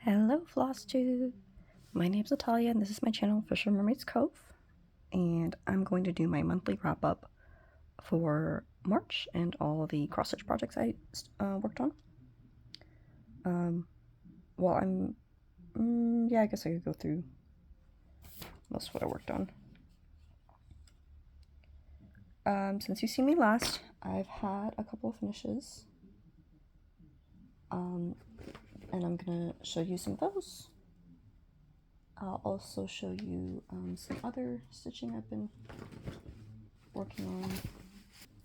Hello Flosstube! My name's Natalia and this is my channel, OfficialMermaidsCove, and I'm going to do my monthly wrap-up for March and all the cross-stitch projects I worked on. I guess I could go through most of what I worked on. Since you've seen me last, I've had a couple of finishes, and I'm gonna show you some of those. I'll also show you some other stitching I've been working on.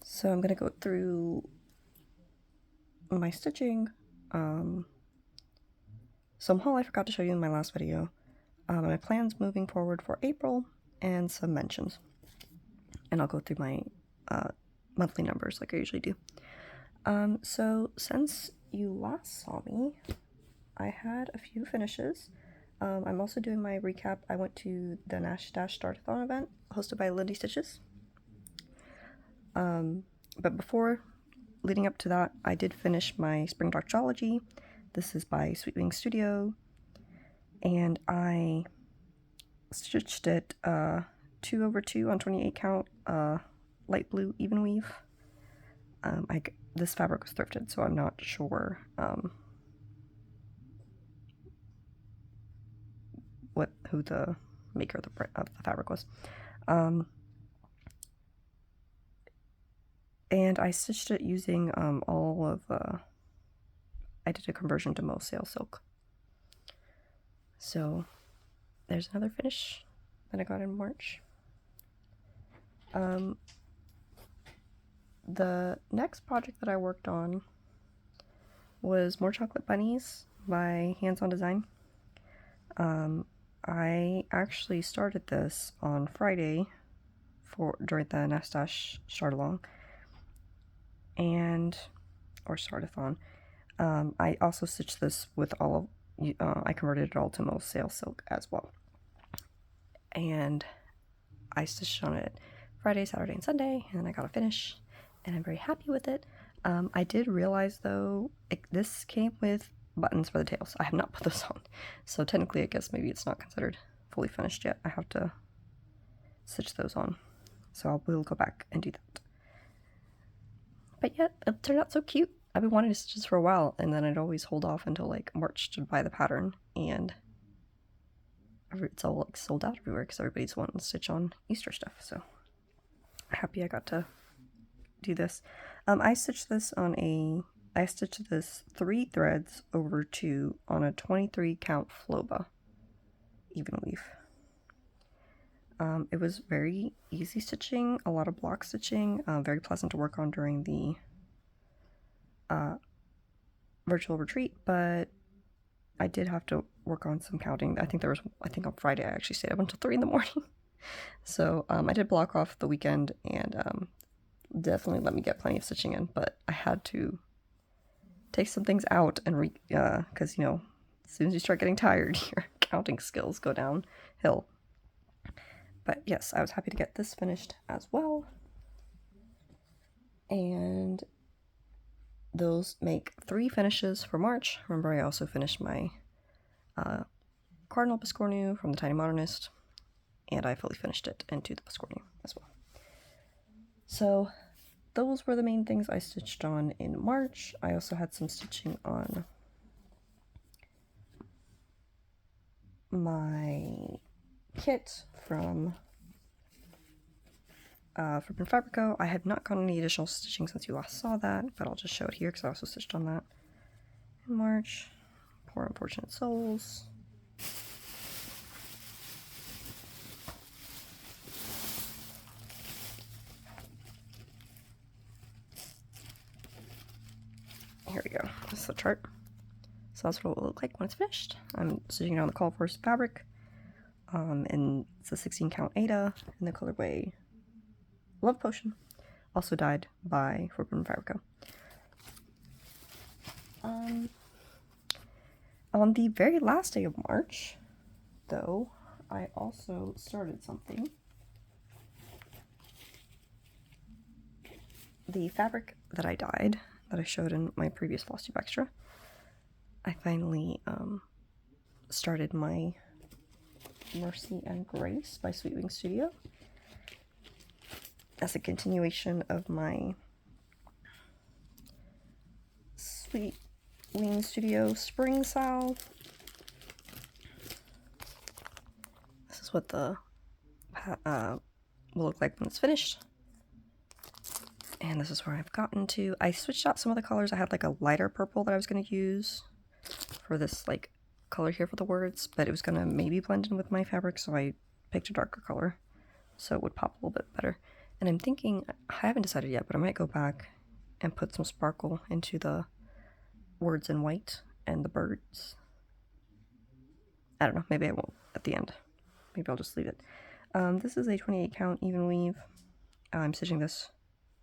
So I'm going to go through my stitching, some haul I forgot to show you in my last video, my plans moving forward for April, and some mentions. And I'll go through my monthly numbers like I usually do. So since you last saw me, I had a few finishes. I'm also doing my recap. I went to the Nash Stash Startathon event hosted by Lindy Stitches. But before, leading up to that, I did finish my Spring Doxology. This is by Sweet Wing Studio, and I stitched it 2/2 on 28 count, light blue even weave. This fabric was thrifted, so I'm not sure who the maker of the fabric was. And I stitched it using all of I did a conversion to Mo Sail Silk. So there's another finish that I got in March. The next project that I worked on was More Chocolate Bunnies by Hands On Design. I actually started this on Friday during the Nash Stash Startathon or Startathon. I also stitched this with all of I converted it all to Mo Sail Silk as well, and I stitched on it Friday, Saturday, and Sunday, and then I got a finish, and I'm very happy with it. I did realize though this came with buttons for the tails. I have not put those on, so technically I guess maybe it's not considered fully finished yet. I have to stitch those on, so I will go back and do that. But yeah, it turned out so cute. I've been wanting to stitch this for a while, and then I'd always hold off until like March to buy the pattern, and it's all like sold out everywhere because everybody's wanting to stitch on Easter stuff. So happy I got to do this. I stitched this I stitched this 3 threads over 2 on a 23 count Floba even weave. It was very easy stitching, a lot of block stitching, very pleasant to work on during the virtual retreat, but I did have to work on some counting. I think on Friday I actually stayed up until 3 in the morning. So I did block off the weekend, and definitely let me get plenty of stitching in, but I had to take some things out and because as soon as you start getting tired, your counting skills go downhill. But yes, I was happy to get this finished as well. And those make 3 finishes for March. Remember, I also finished my Cardinal Biscornu from the Tiny Modernist, and I fully finished it into the Biscornu as well. So those were the main things I stitched on in March. I also had some stitching on my kit from Fabrico. I have not gotten any additional stitching since you last saw that, but I'll just show it here because I also stitched on that in March. Poor unfortunate souls. Here we go. This is the chart. So that's what it will look like when it's finished. I'm stitching on the Call Force fabric, and it's a 16 count Ada in the colorway Love Potion, also dyed by Forbidden Fabrico. On the very last day of March, though, I also started something. The fabric that I dyed, that I showed in my previous Flosstube Extra, I finally started my Mercy and Grace by Sweet Wing Studio as a continuation of my Sweet Wing Studio Spring Salve. This is what the will look like when it's finished. And this is where I've gotten to. I switched out some of the colors. I had like a lighter purple that I was going to use for this like color here for the words, but it was going to maybe blend in with my fabric, so I picked a darker color so it would pop a little bit better. And I'm thinking, I haven't decided yet, but I might go back and put some sparkle into the words in white and the birds. I don't know, maybe I won't at the end. Maybe I'll just leave it. This is a 28 count even weave. I'm stitching this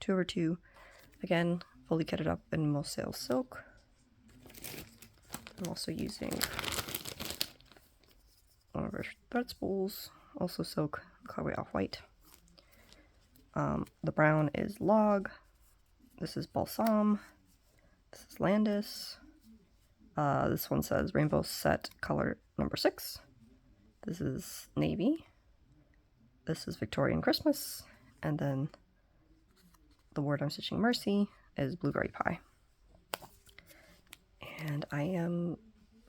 2/2. Again, fully kitted up in most sales silk. I'm also using one of our thread spools, also silk, colorway off-white. The brown is Log. This is Balsam. This is Landis. This one says Rainbow Set color number 6. This is Navy. This is Victorian Christmas. And then the word I'm stitching Mercy is Blueberry Pie. And I am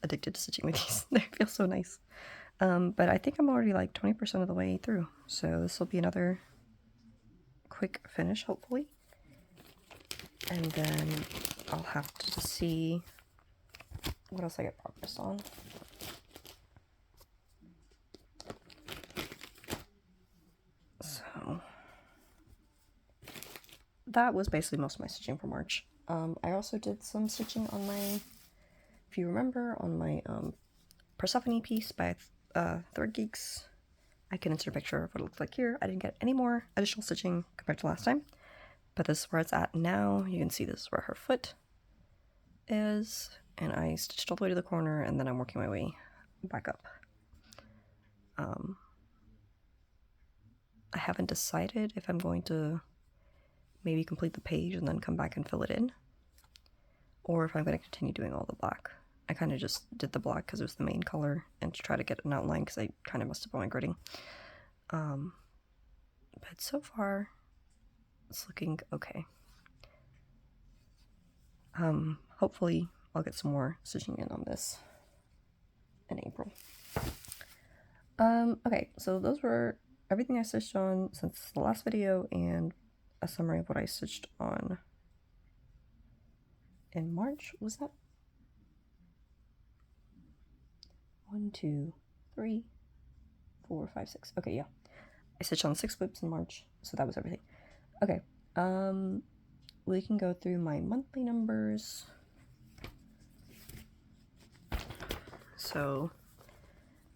addicted to stitching with these. They feel so nice. But I think I'm already like 20% of the way through. So this will be another quick finish, hopefully. And then I'll have to see what else I get progress on. So that was basically most of my stitching for March. I also did some stitching on my, if you remember, on my Persephone piece by Thread Geeks. I can insert a picture of what it looks like here. I didn't get any more additional stitching compared to last time, but this is where it's at now. You can see this is where her foot is, and I stitched all the way to the corner, and then I'm working my way back up. I haven't decided if I'm going to maybe complete the page and then come back and fill it in, or if I'm going to continue doing all the black. I kind of just did the black because it was the main color and to try to get an outline because I kind of messed up on my gridding. But so far, it's looking okay. Hopefully I'll get some more stitching in on this in April. Okay, so those were everything I stitched on since the last video and a summary of what I stitched on in March. Was that 1, 2, 3, 4, 5, 6? Okay, yeah. I stitched on 6 whips in March, so that was everything. Okay, we can go through my monthly numbers. So,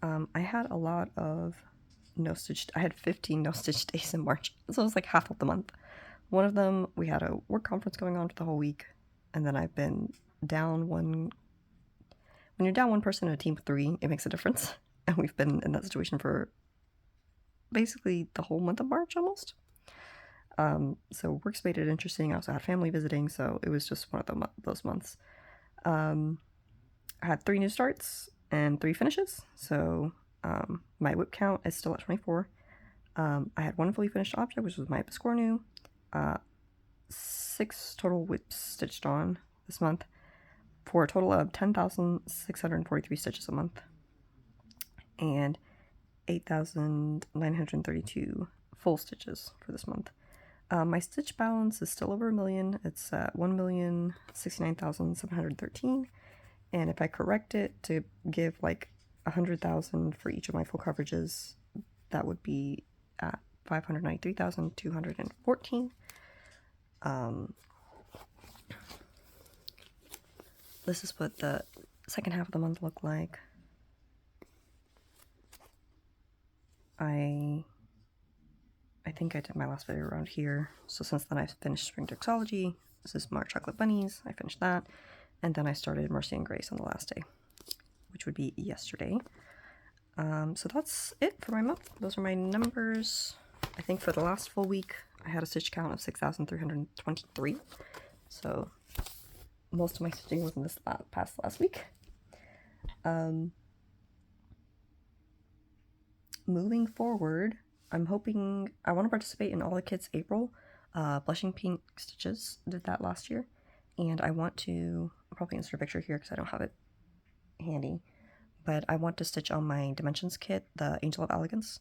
I had a lot of no-stitched, I had 15 no-stitched days in March, so it was like half of the month. One of them, we had a work conference going on for the whole week, and then I've been down one. When you're down one person in a team of 3, it makes a difference, and we've been in that situation for basically the whole month of March almost. So work's made it interesting. I also had family visiting, so it was just one of those months. I had 3 new starts and 3 finishes, so my whip count is still at 24. I had 1 fully finished object, which was my Biscornu. 6 total whips stitched on this month, for a total of 10,643 stitches a month, and 8,932 full stitches for this month. My stitch balance is still over $1 million. It's at 1,069,713, and if I correct it to give like 100,000 for each of my full coverages, that would be at 593,214. This is what the second half of the month looked like. I think I did my last video around here. So since then I've finished Spring Doxology. This is March Chocolate Bunnies. I finished that. And then I started Mercy and Grace on the last day, which would be yesterday. So that's it for my month. Those are my numbers. I think for the last full week, I had a stitch count of 6,323. So most of my stitching was in this past last week. moving forward, I'm hoping, I want to participate in All the Kids April. Blushing Pink Stitches did that last year. And I want to, I'll probably insert a picture here because I don't have it handy. But I want to stitch on my Dimensions kit, the Angel of Elegance.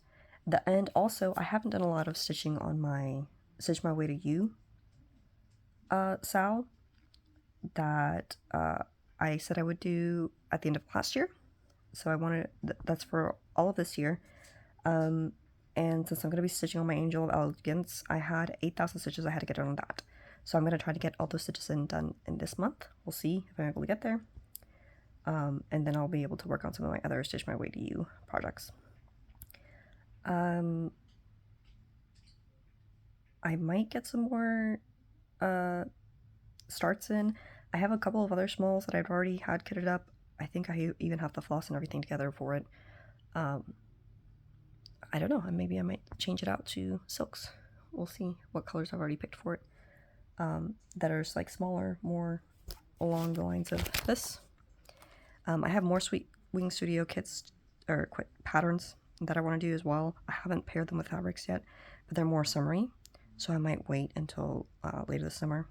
And also, I haven't done a lot of stitching on my Stitch My Way to You Sal that I said I would do at the end of last year. So I wanted, that's for all of this year. And since I'm going to be stitching on my Angel of Elegance, I had 8,000 stitches I had to get on that. So I'm going to try to get all those stitches done in this month. We'll see if I'm able to get there. And then I'll be able to work on some of my other Stitch My Way to You projects. I might get some more starts in. I have a couple of other smalls that I've already had kitted up. I think I even have the floss and everything together for it. I don't know, maybe I might change it out to silks. We'll see what colors I've already picked for it. That are like smaller, more along the lines of this. I have more Sweet Wing Studio kits, or patterns that I want to do as well. I haven't paired them with fabrics yet, but they're more summery, so I might wait until later this summer.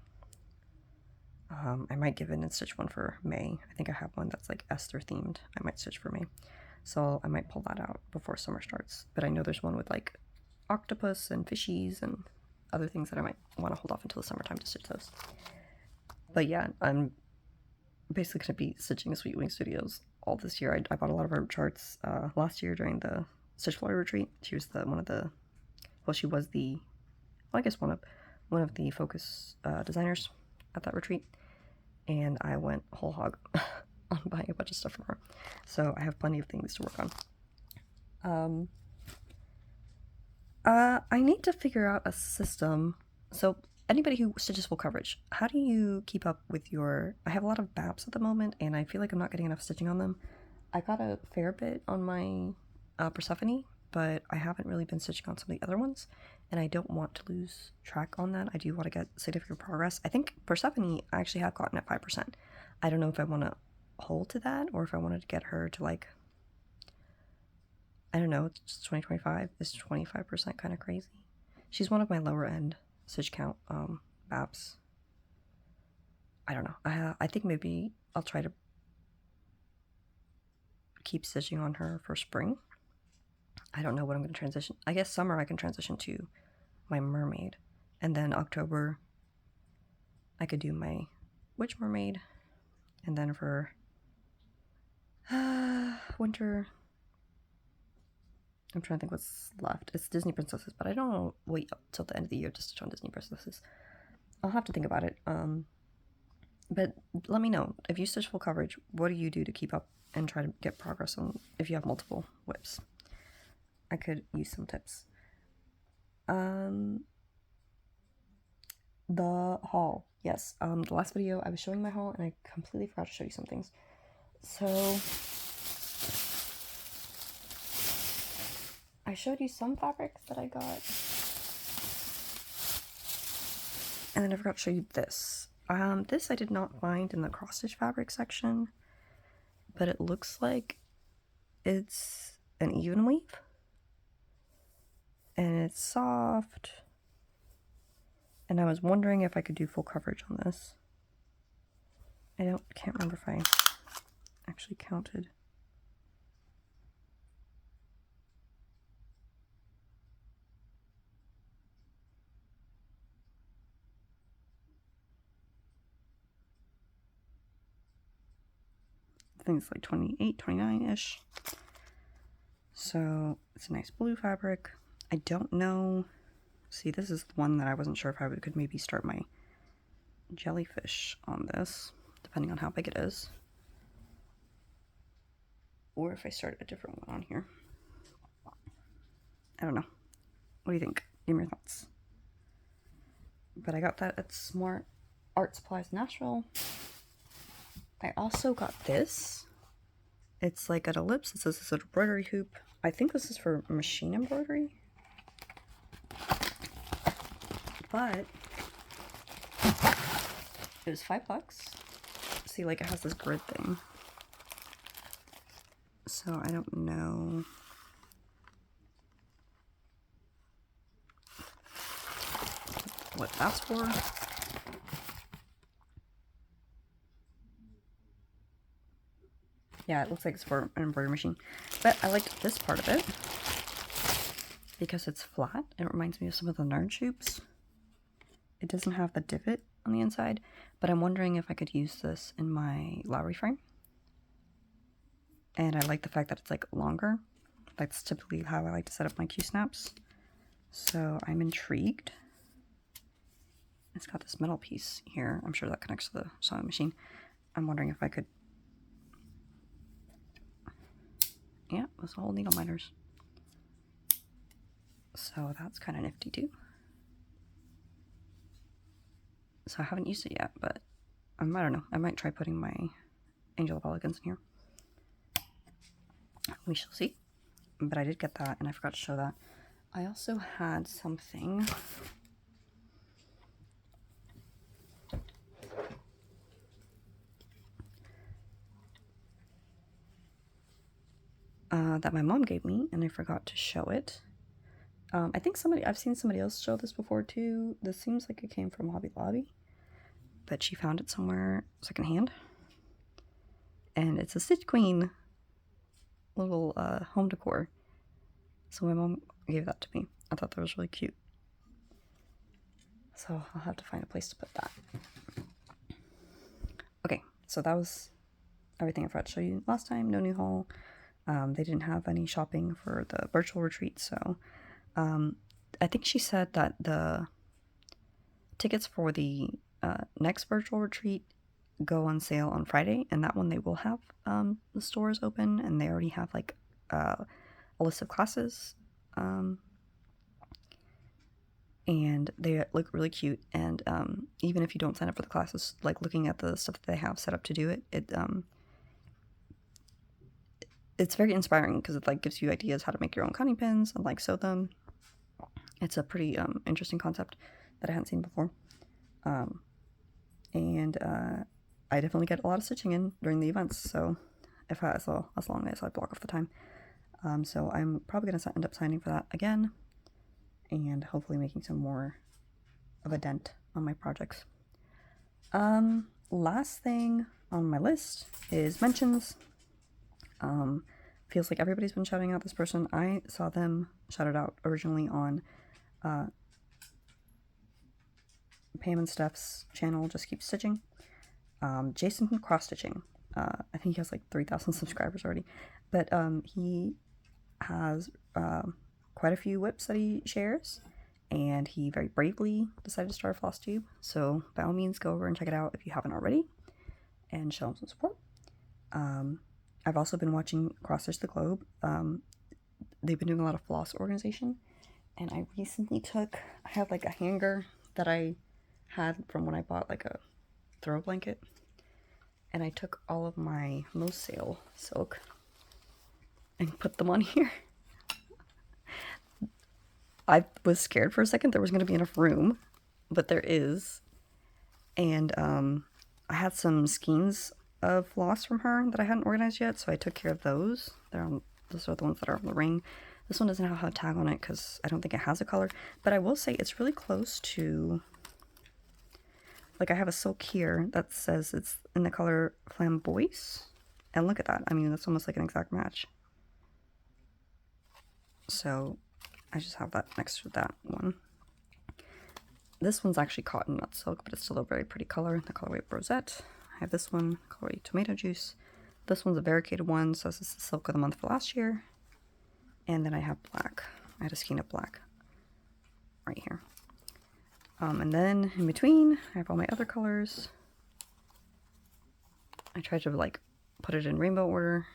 I might give in and stitch one for May. I think I have one that's like Esther themed. I might stitch for May, so I might pull that out before summer starts. But I know there's one with like octopus and fishies and other things that I might want to hold off until the summertime to stitch those. But yeah, I'm basically going to be stitching Sweet Wing Studios all this year. I bought a lot of her charts last year during the Stitch Florida retreat. She was she was the, well, I guess one of the focus designers at that retreat, and I went whole hog on buying a bunch of stuff from her. So I have plenty of things to work on. I need to figure out a system. So anybody who stitches full coverage, how do you keep up with your... I have a lot of BAPs at the moment, and I feel like I'm not getting enough stitching on them. I got a fair bit on my Persephone, but I haven't really been stitching on some of the other ones, and I don't want to lose track on that. I do want to get significant progress. I think Persephone I actually have gotten at 5%. I don't know if I want to hold to that, or if I wanted to get her to like... I don't know, it's 2025. Is 25% kind of crazy? She's one of my lower end stitch count BAPs. I don't know. I think maybe I'll try to keep stitching on her for spring. I don't know what I'm going to transition. I guess summer I can transition to my mermaid, and then October I could do my witch mermaid, and then for winter I'm trying to think what's left. It's Disney princesses, but I don't want to wait up till the end of the year to stitch on Disney princesses. I'll have to think about it. But let me know, if you stitch full coverage, what do you do to keep up and try to get progress on if you have multiple whips? I could use some tips. The haul. Yes, the last video I was showing my haul and I completely forgot to show you some things. So I showed you some fabrics that I got, and then I forgot to show you this. This I did not find in the cross stitch fabric section, but it looks like it's an even weave, and it's soft, and I was wondering if I could do full coverage on this. Can't remember if I actually counted. I think it's like 28, 29-ish. So it's a nice blue fabric. I don't know. See, this is the one that I wasn't sure if I could maybe start my jellyfish on this, depending on how big it is. Or if I start a different one on here. I don't know. What do you think? Give me your thoughts. But I got that at Smart Art Supplies Nashville. I also got this. It's like an ellipse. It says it's an embroidery hoop. I think this is for machine embroidery. But it was $5. See, like it has this grid thing. So I don't know what that's for. Yeah, it looks like it's for an embroidery machine. But I liked this part of it because it's flat. It reminds me of some of the Nerd Shoops. It doesn't have the divot on the inside, but I'm wondering if I could use this in my Lowry frame. And I like the fact that it's like longer. That's typically how I like to set up my Q-snaps. So I'm intrigued. It's got this metal piece here. I'm sure that connects to the sewing machine. I'm wondering if I could... Yeah, those whole needle miters. So that's kind of nifty too. So I haven't used it yet, but I don't know. I might try putting my Angel of Elegance in here. We shall see. But I did get that, and I forgot to show that. I also had something. That my mom gave me, and I forgot to show it. I think I've seen somebody else show this before too. This seems like it came from Hobby Lobby, but she found it somewhere secondhand. And it's a Stitch Queen little home decor. So my mom gave that to me. I thought that was really cute. So I'll have to find a place to put that. Okay, so that was everything I forgot to show you last time. No new haul. They didn't have any shopping for the virtual retreat, so I think she said that the tickets for the next virtual retreat go on sale on Friday, and that one they will have the stores open, and they already have like a list of classes, and they look really cute. And even if you don't sign up for the classes, like looking at the stuff that they have set up to do it, it's very inspiring because it like gives you ideas how to make your own cunning pins and like sew them. It's a pretty interesting concept that I hadn't seen before. And I definitely get a lot of stitching in during the events, so as long as I block off the time. So I'm probably going to end up signing for that again, and hopefully making some more of a dent on my projects. Last thing on my list is mentions. Feels like everybody's been shouting out this person. I saw them shouted out originally on Pam and Steph's channel, Just Keep Stitching. Jason from Cross Stitching. I think he has like 3,000 subscribers already, but he has quite a few whips that he shares, and he very bravely decided to start a Flosstube. So by all means, go over and check it out if you haven't already, and show him some support. I've also been watching Cross Stitch the Globe. They've been doing a lot of floss organization, and I recently I had like a hanger that I had from when I bought like a throw blanket, and I took all of my most sale silk and put them on here. I was scared for a second there was going to be enough room, but there is. And I had some skeins of floss from her that I hadn't organized yet, so I took care of those. Those are the ones that are on the ring. This one doesn't have a tag on it because I don't think it has a color, but I will say it's really close to, like, I have a silk here that says it's in the color Flamboyce, and look at that. I mean, that's almost like an exact match. So I just have that next to that one. This one's actually cotton, not silk, but it's still a very pretty color, the colorway Rosette. I have this one, colorway Tomato Juice. This one's a variegated one, so this is the silk of the month for last year. And then I have black. I had a skein of black right here. And then in between, I have all my other colors. I tried to like put it in rainbow order.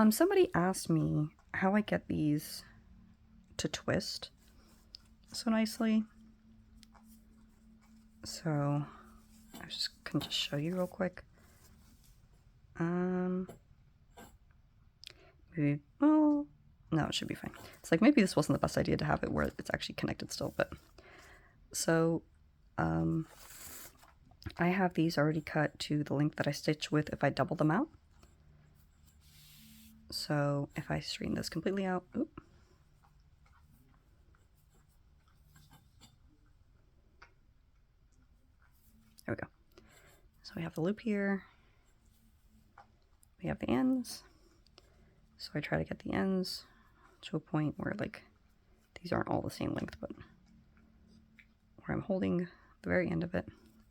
Somebody asked me how I get these to twist so nicely. So I can just show you real quick. Maybe, well, no, it should be fine. It's like maybe this wasn't the best idea to have it where it's actually connected still, but so I have these already cut to the length that I stitch with if I double them out. So if I straighten this completely out, There we go. So we have the loop here. We have the ends. So I try to get the ends to a point where like these aren't all the same length, but where I'm holding the very end of it.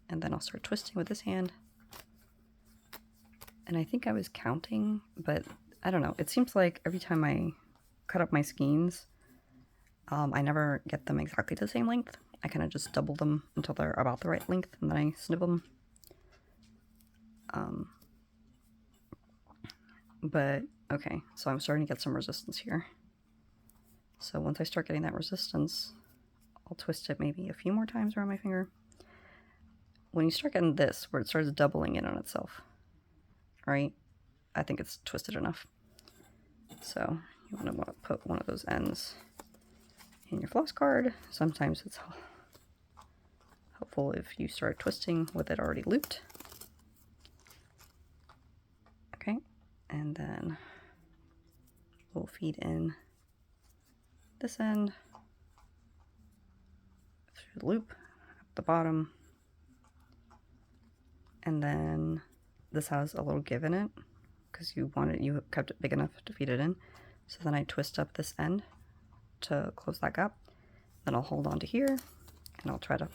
And then I'll start twisting with this hand. And I think I was counting, but I don't know. It seems like every time I cut up my skeins, I never get them exactly the same length. I kind of just double them until they're about the right length, and then I snip them. But, okay, so I'm starting to get some resistance here. So once I start getting that resistance, I'll twist it maybe a few more times around my finger. When you start getting this, where it starts doubling in on itself, right? I think it's twisted enough. So you want to put one of those ends in your floss card. Sometimes it's helpful if you start twisting with it already looped. Okay, and then we'll feed in this end through the loop at the bottom. And then this has a little give in it because you kept it big enough to feed it in. So then I twist up this end to close that gap. Then I'll hold on to here and I'll try to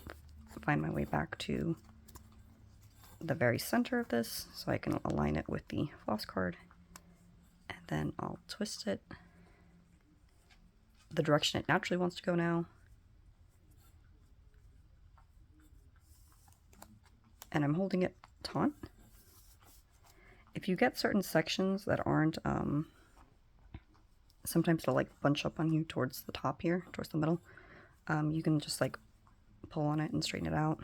find my way back to the very center of this so I can align it with the floss card. And then I'll twist it the direction it naturally wants to go now. And I'm holding it taut. If you get certain sections that aren't, sometimes it'll like bunch up on you towards the top here, towards the middle. You can just like pull on it and straighten it out.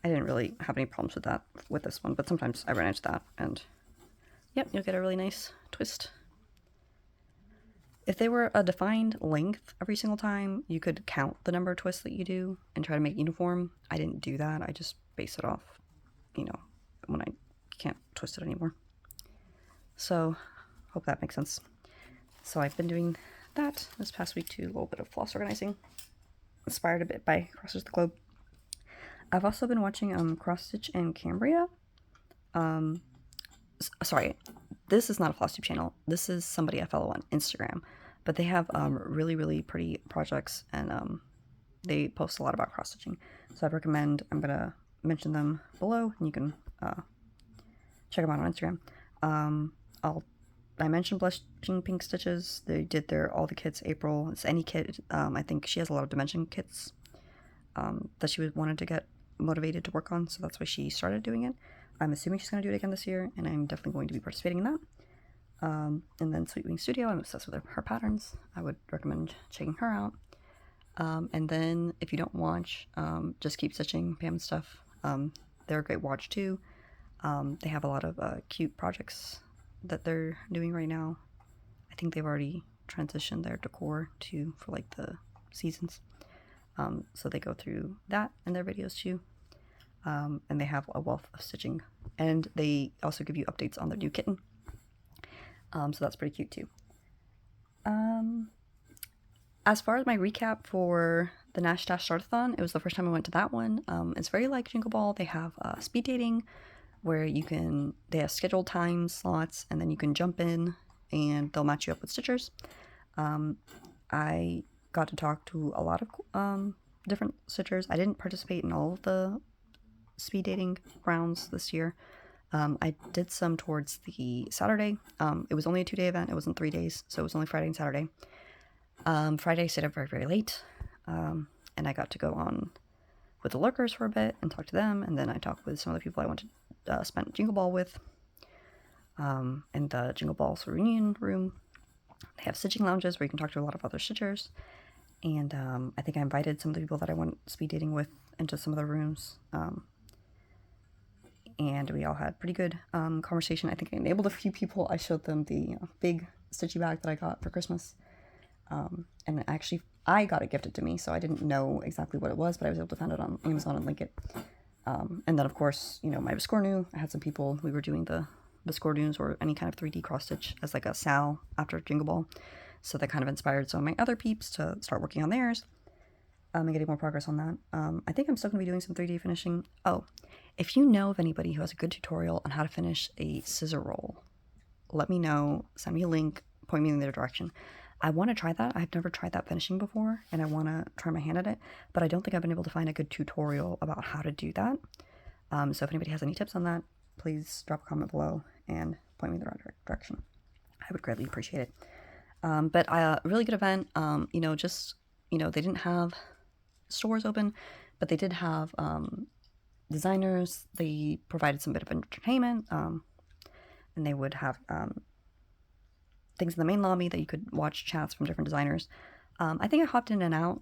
I didn't really have any problems with that with this one, but sometimes I run into that, and yep, you'll get a really nice twist. If they were a defined length every single time, you could count the number of twists that you do and try to make it uniform. I didn't do that. I just base it off, you know, when I can't twist it anymore. So, hope that makes sense. So I've been doing that this past week too, a little bit of floss organizing, inspired a bit by Cross Stitch the Globe. I've also been watching Cross Stitch and Cambria. Sorry, this is not a Flosstube channel. This is somebody I follow on Instagram, but they have really, really pretty projects, and they post a lot about cross stitching. So I'd recommend, I'm gonna mention them below, and you can check them out on Instagram. I mentioned Blushing Pink Stitches. They did all the kits April. It's any kit. I think she has a lot of dimension kits that she wanted to get motivated to work on, so that's why she started doing it. I'm assuming she's going to do it again this year, and I'm definitely going to be participating in that. And then Sweet Wing Studio, I'm obsessed with her patterns. I would recommend checking her out. And then if you don't watch, just Keep Stitching, Pam and stuff. They're a great watch too. They have a lot of cute projects that they're doing right now. I think they've already transitioned their decor for like the seasons. So they go through that in their videos too. And they have a wealth of stitching, and they also give you updates on their new kitten. So that's pretty cute too. As far as my recap for the Nash Stash Startathon, it was the first time I went to that one. It's very like Jingle Ball. They have speed dating where they have scheduled time slots, and then you can jump in and they'll match you up with stitchers. I got to talk to a lot of different stitchers. I didn't participate in all of the speed dating rounds this year. I did some towards the Saturday. It was only a 2-day event. It wasn't 3 days, so it was only Friday and Saturday. Friday I stayed up very, very late, and I got to go on with the lurkers for a bit and talk to them, and then I talked with some of the people I went to spend Jingle Ball with in the Jingle Balls reunion room. They have stitching lounges where you can talk to a lot of other stitchers, and I think I invited some of the people that I went speed dating with into some of the rooms, and we all had pretty good conversation. I think I enabled a few people. I showed them the big stitchy bag that I got for Christmas, and actually I got it gifted to me, so I didn't know exactly what it was, but I was able to find it on Amazon and link it. And then of course, you know, my Biscornu, I had some people, we were doing the Biscornus or any kind of 3D cross stitch as like a sal after Jingle Ball, so that kind of inspired some of my other peeps to start working on theirs. and getting more progress on that. I think I'm still going to be doing some 3D finishing. Oh, if you know of anybody who has a good tutorial on how to finish a scissor roll, let me know, send me a link, point me in their direction. I want to try that. I've never tried that finishing before, and I want to try my hand at it, but I don't think I've been able to find a good tutorial about how to do that. So if anybody has any tips on that, please drop a comment below and point me in the right direction. I would greatly appreciate it. But a really good event. You know, just, you know, they didn't have stores open, but they did have designers. They provided some bit of entertainment, and they would have things in the main lobby that you could watch chats from different designers. I think I hopped in and out.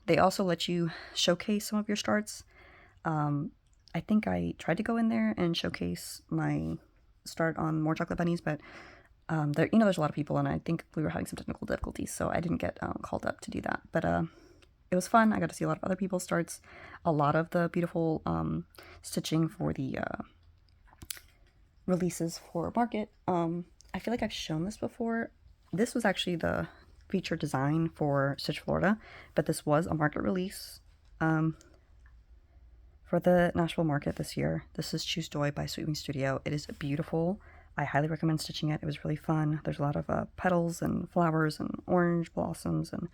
They also let you showcase some of your starts. I think I tried to go in there and showcase my start on More Chocolate Bunnies, but there, you know, there's a lot of people, and I think we were having some technical difficulties, so I didn't get called up to do that. But it was fun. I got to see a lot of other people's starts, a lot of the beautiful stitching for the releases for market. I feel like I've shown this before. This was actually the featured design for Stitch Florida, but this was a market release for the Nashville market this year. This is Choose Joy by Sweet Wing Studio. It is beautiful. I highly recommend stitching it. It was really fun. There's a lot of petals and flowers and orange blossoms and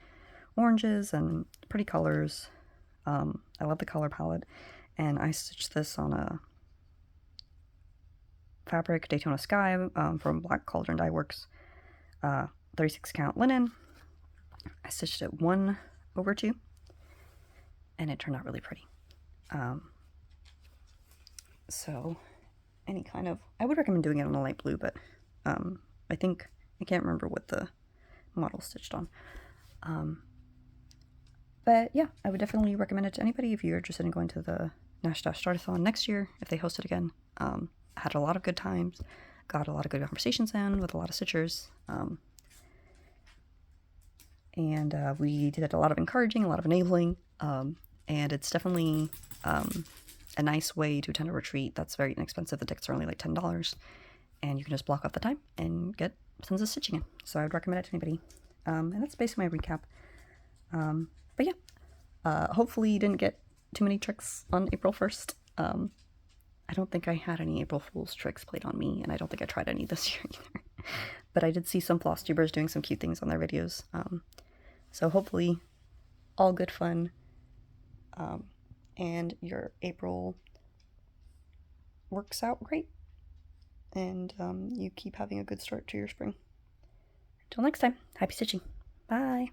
oranges and pretty colors. I love the color palette, and I stitched this on a fabric Daytona Sky from Black Cauldron Dye Works, 36 count linen. I stitched it 1/2, and it turned out really pretty. So any kind of, I would recommend doing it on a light blue, but I think, I can't remember what the model stitched on. But yeah, I would definitely recommend it to anybody if you're interested in going to the Nash Stash Startathon next year, if they host it again. I had a lot of good times, got a lot of good conversations in with a lot of stitchers, and we did a lot of encouraging, a lot of enabling, and it's definitely a nice way to attend a retreat that's very inexpensive. The tickets are only like $10, and you can just block off the time and get tons of stitching in. So I would recommend it to anybody. And that's basically my recap. But yeah, hopefully you didn't get too many tricks on April 1st. I don't think I had any April Fool's tricks played on me, and I don't think I tried any this year either. But I did see some Flosstubers doing some cute things on their videos. So hopefully all good fun, and your April works out great, and you keep having a good start to your spring. Until next time, happy stitching. Bye.